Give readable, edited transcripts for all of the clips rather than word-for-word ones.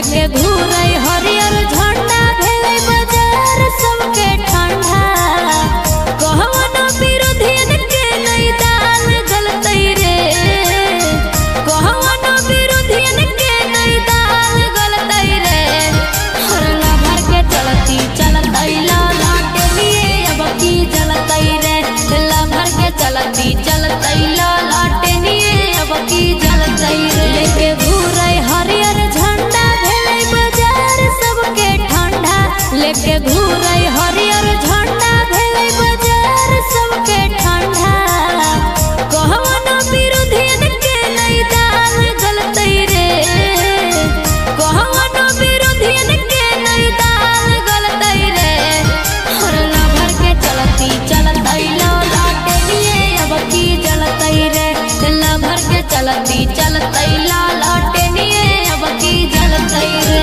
लेके घूरे हरियर झंडा भेले बाजार सबके ठंडा कहवनो विरोधियन के नहीं दाल गलतई रे कहवनो विरोधियन के नहीं दाल गलतई रे हरला भर के चलती चलतई लाटे लिए अब की जलतई रे ला भर के चलती चलतई लाटे लिए अब की जलतई रे लेके घूरे हरियर झंडा भेले बाजार सबके ठंडा लेके घूरे हरियर झंडा भेले बाजार सबके ठंडा कहवनो विरोधियन के नहीं दाल गलतई रे कहवनो विरोधियन के नहीं दाल गलतई रे हरला भर के चलती चलतई लाटे लिए अब की जलतई रे ला भर के चलती चलतई लाटे लिए अब की जलतई रे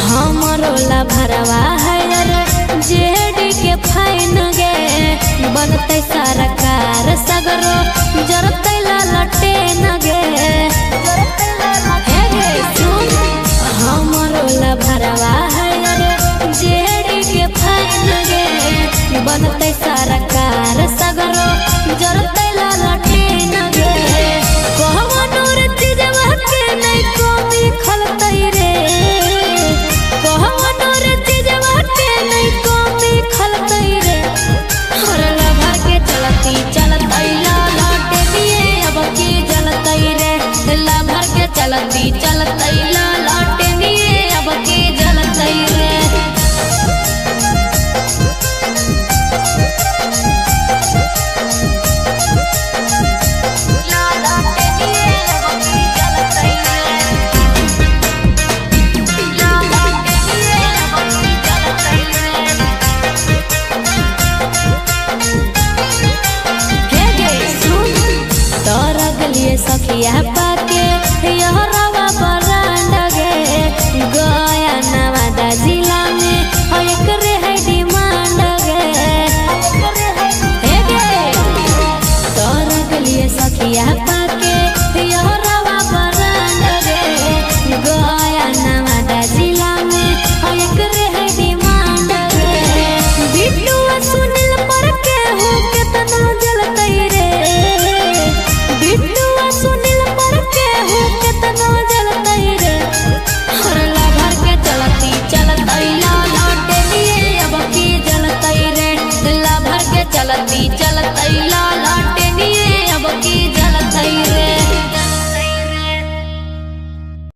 हमरोला भरवा है जेडी के फाइन गे बनते सरकार सगरो जरते लटे न गे हमरोला भरवा है जेडी के फाइन गे बनते सरकार सगरो जरते